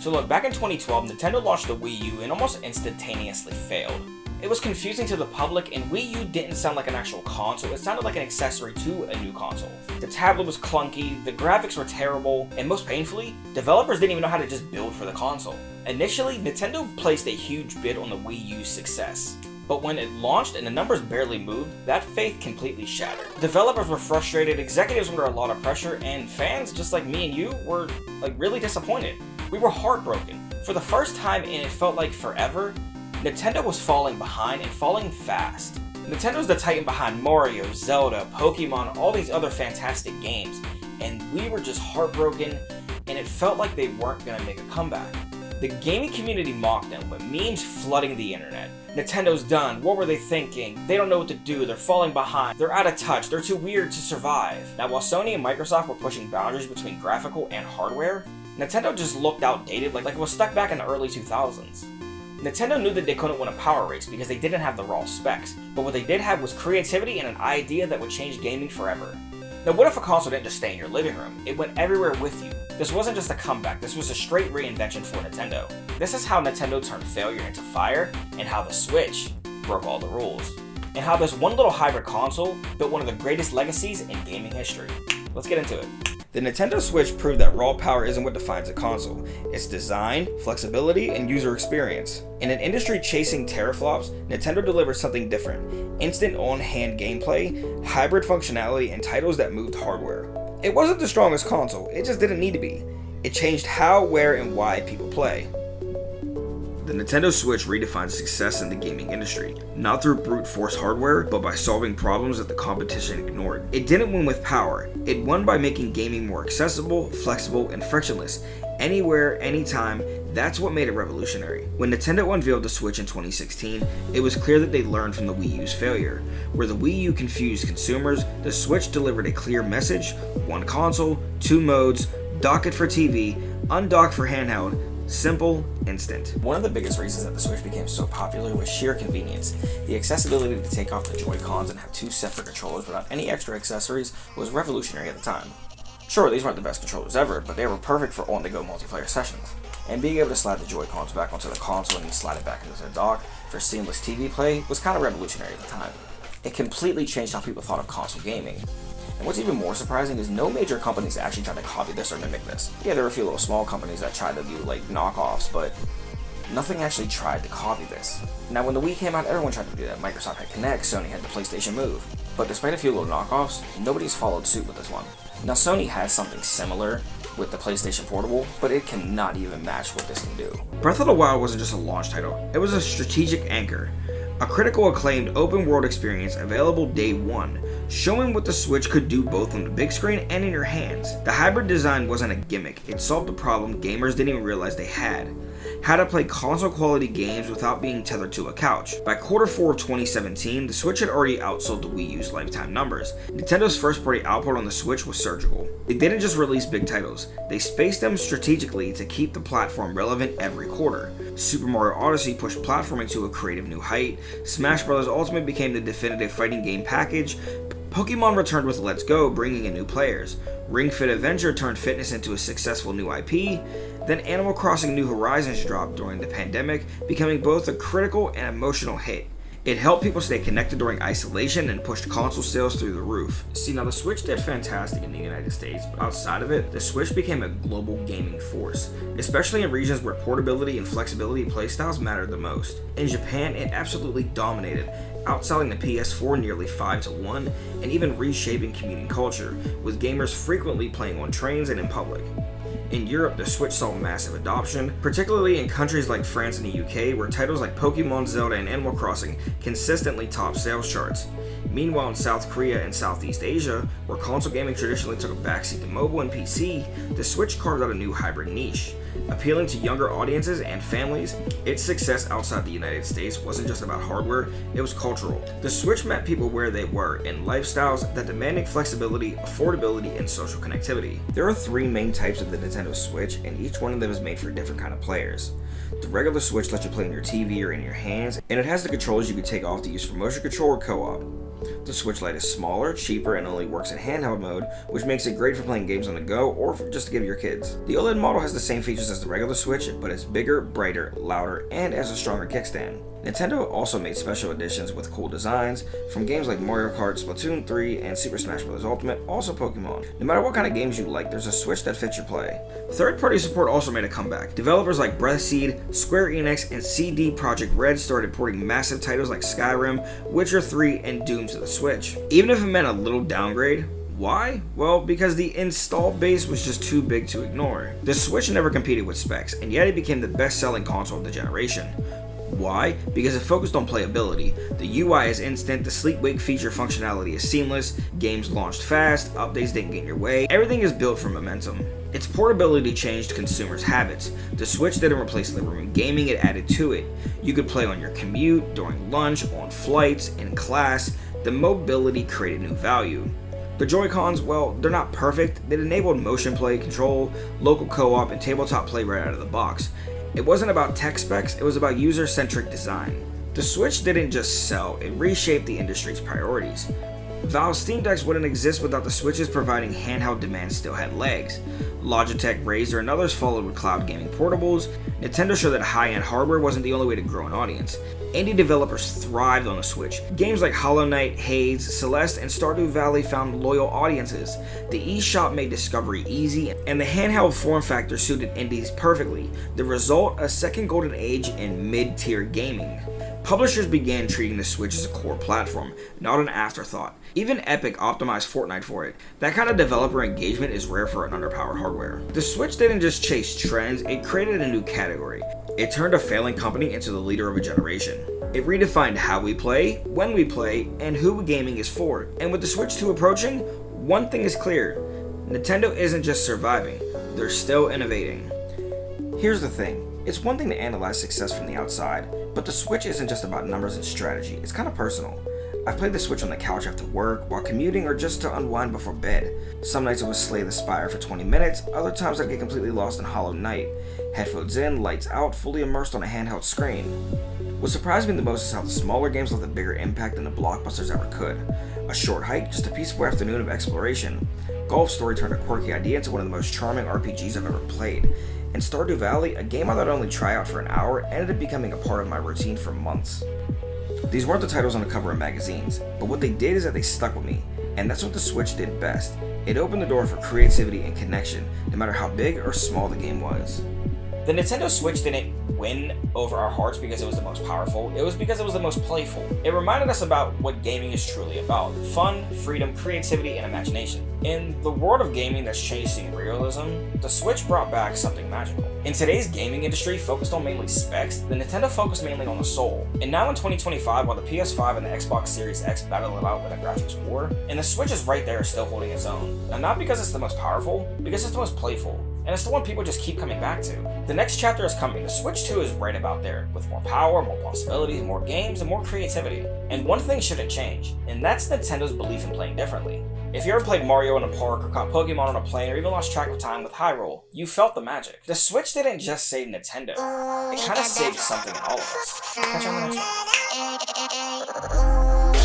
So look, back in 2012, Nintendo launched the Wii U and almost instantaneously failed. It was confusing to the public, and Wii U didn't sound like an actual console, it sounded like an accessory to a new console. The tablet was clunky, the graphics were terrible, and most painfully, developers didn't even know how to just build for the console. Initially, Nintendo placed a huge bid on the Wii U's success. But when it launched and the numbers barely moved, that faith completely shattered. Developers were frustrated, executives were under a lot of pressure, and fans, just like me and you, were really disappointed. We were heartbroken. For the first time, and it felt like forever, Nintendo was falling behind and falling fast. Nintendo's the titan behind Mario, Zelda, Pokemon, all these other fantastic games, and we were just heartbroken, and it felt like they weren't gonna make a comeback. The gaming community mocked them, with memes flooding the internet. Nintendo's done, what were they thinking? They don't know what to do, they're falling behind, they're out of touch, they're too weird to survive. Now while Sony and Microsoft were pushing boundaries between graphical and hardware, Nintendo just looked outdated like it was stuck back in the early 2000s. Nintendo knew that they couldn't win a power race because they didn't have the raw specs, but what they did have was creativity and an idea that would change gaming forever. Now what if a console didn't just stay in your living room? It went everywhere with you. This wasn't just a comeback, this was a straight reinvention for Nintendo. This is how Nintendo turned failure into fire, and how the Switch broke all the rules. And how this one little hybrid console built one of the greatest legacies in gaming history. Let's get into it. The Nintendo Switch proved that raw power isn't what defines a console. It's design, flexibility, and user experience. In an industry chasing teraflops, Nintendo delivered something different. Instant on-hand gameplay, hybrid functionality, and titles that moved hardware. It wasn't the strongest console, it just didn't need to be. It changed how, where, and why people play. The Nintendo Switch redefined success in the gaming industry, not through brute force hardware, but by solving problems that the competition ignored. It didn't win with power, it won by making gaming more accessible, flexible, and frictionless. Anywhere, anytime, that's what made it revolutionary. When Nintendo unveiled the Switch in 2016, it was clear that they learned from the Wii U's failure. Where the Wii U confused consumers, the Switch delivered a clear message: one console, two modes, dock it for TV, undock for handheld. Simple, instant. One of the biggest reasons that the Switch became so popular was sheer convenience. The accessibility to take off the Joy-Cons and have two separate controllers without any extra accessories was revolutionary at the time. Sure, these weren't the best controllers ever, but they were perfect for on-the-go multiplayer sessions. And being able to slide the Joy-Cons back onto the console and slide it back into the dock for seamless TV play was kind of revolutionary at the time. It completely changed how people thought of console gaming. And what's even more surprising is no major companies actually tried to copy this or mimic this. Yeah, there were a few little small companies that tried to do knockoffs, but nothing actually tried to copy this. Now when the Wii came out, everyone tried to do that. Microsoft had Kinect, Sony had the PlayStation Move. But despite a few little knockoffs, nobody's followed suit with this one. Now Sony has something similar with the PlayStation Portable, but it cannot even match what this can do. Breath of the Wild wasn't just a launch title, it was a strategic anchor. A critical acclaimed open world experience available day one, showing what the Switch could do both on the big screen and in your hands. The hybrid design wasn't a gimmick, it solved a problem gamers didn't even realize they had. How to play console quality games without being tethered to a couch. By Q4 of 2017, the Switch had already outsold the Wii U's lifetime numbers. Nintendo's first party output on the Switch was surgical. They didn't just release big titles, they spaced them strategically to keep the platform relevant every quarter. Super Mario Odyssey pushed platforming to a creative new height, Smash Bros. Ultimate became the definitive fighting game package, Pokemon returned with Let's Go, bringing in new players. Ring Fit Adventure turned fitness into a successful new IP. Then Animal Crossing New Horizons dropped during the pandemic, becoming both a critical and emotional hit. It helped people stay connected during isolation and pushed console sales through the roof. See, now the Switch did fantastic in the United States, but outside of it, the Switch became a global gaming force, especially in regions where portability and flexibility playstyles mattered the most. In Japan, it absolutely dominated, outselling the PS4 nearly 5-1, and even reshaping commuting culture, with gamers frequently playing on trains and in public. In Europe, the Switch saw massive adoption, particularly in countries like France and the UK, where titles like Pokemon, Zelda, and Animal Crossing consistently top sales charts. Meanwhile, in South Korea and Southeast Asia, where console gaming traditionally took a backseat to mobile and PC, the Switch carved out a new hybrid niche. Appealing to younger audiences and families, its success outside the United States wasn't just about hardware, it was cultural. The Switch met people where they were, in lifestyles that demanded flexibility, affordability, and social connectivity. There are three main types of the Nintendo Switch, and each one of them is made for different kind of players. The regular Switch lets you play on your TV or in your hands, and it has the controllers you can take off to use for motion control or co-op. The Switch Lite is smaller, cheaper, and only works in handheld mode, which makes it great for playing games on the go or just to give your kids. The OLED model has the same features as the regular Switch, but it's bigger, brighter, louder, and has a stronger kickstand. Nintendo also made special editions with cool designs from games like Mario Kart, Splatoon 3, and Super Smash Bros. Ultimate, also Pokemon. No matter what kind of games you like, there's a Switch that fits your play. Third-party support also made a comeback. Developers like Breathseed, Square Enix, and CD Projekt Red started porting massive titles like Skyrim, Witcher 3, and Doom to the Switch. Even if it meant a little downgrade. Why? Well, because the install base was just too big to ignore. The Switch never competed with specs, and yet it became the best-selling console of the generation. Why? Because it focused on playability. The UI is instant, the sleep wake feature functionality is seamless, games launched fast, updates didn't get in your way, everything is built for momentum. Its portability changed consumers' habits. The Switch didn't replace living room gaming, it added to it. You could play on your commute, during lunch, on flights, in class. The mobility created new value. The Joy-Cons, well, they're not perfect. It enabled motion play, control, local co-op, and tabletop play right out of the box. It wasn't about tech specs, it was about user-centric design. The Switch didn't just sell, it reshaped the industry's priorities. Valve's Steam Decks wouldn't exist without the Switches providing handheld demand still had legs. Logitech, Razer, and others followed with cloud gaming portables. Nintendo showed that high-end hardware wasn't the only way to grow an audience. Indie developers thrived on the Switch. Games like Hollow Knight, Hades, Celeste, and Stardew Valley found loyal audiences. The eShop made discovery easy, and the handheld form factor suited indies perfectly. The result, a second golden age in mid-tier gaming. Publishers began treating the Switch as a core platform, not an afterthought. Even Epic optimized Fortnite for it. That kind of developer engagement is rare for an underpowered hardware. The Switch didn't just chase trends, it created a new category. It turned a failing company into the leader of a generation. It redefined how we play, when we play, and who gaming is for. And with the Switch 2 approaching, one thing is clear. Nintendo isn't just surviving, they're still innovating. Here's the thing. It's one thing to analyze success from the outside, but the Switch isn't just about numbers and strategy, it's kind of personal. I've played the Switch on the couch after work, while commuting, or just to unwind before bed. Some nights it was Slay the Spire for 20 minutes, other times I'd get completely lost in Hollow Knight. Headphones in, lights out, fully immersed on a handheld screen. What surprised me the most is how the smaller games left a bigger impact than the blockbusters ever could. A short hike, just a peaceful afternoon of exploration. Golf Story turned a quirky idea into one of the most charming RPGs I've ever played. And Stardew Valley, a game I thought I'd only try out for an hour, ended up becoming a part of my routine for months. These weren't the titles on the cover of magazines, but what they did is that they stuck with me, and that's what the Switch did best. It opened the door for creativity and connection, no matter how big or small the game was. The Nintendo Switch didn't win over our hearts because it was the most powerful, it was because it was the most playful. It reminded us about what gaming is truly about: fun, freedom, creativity, and imagination. In the world of gaming that's chasing realism, the Switch brought back something magical. In today's gaming industry focused on mainly specs, the Nintendo focused mainly on the soul. And now in 2025, while the PS5 and the Xbox Series X battle it out with a graphics war, and the Switch is right there still holding its own. And not because it's the most powerful, because it's the most playful. And it's the one people just keep coming back to. The next chapter is coming. The Switch 2 is right about there, with more power, more possibilities, more games, and more creativity. And one thing shouldn't change, and that's Nintendo's belief in playing differently. If you ever played Mario in a park, or caught Pokemon on a plane, or even lost track of time with Hyrule, you felt the magic. The Switch didn't just save Nintendo, it kinda saved something in all of us. Catch you on the next one.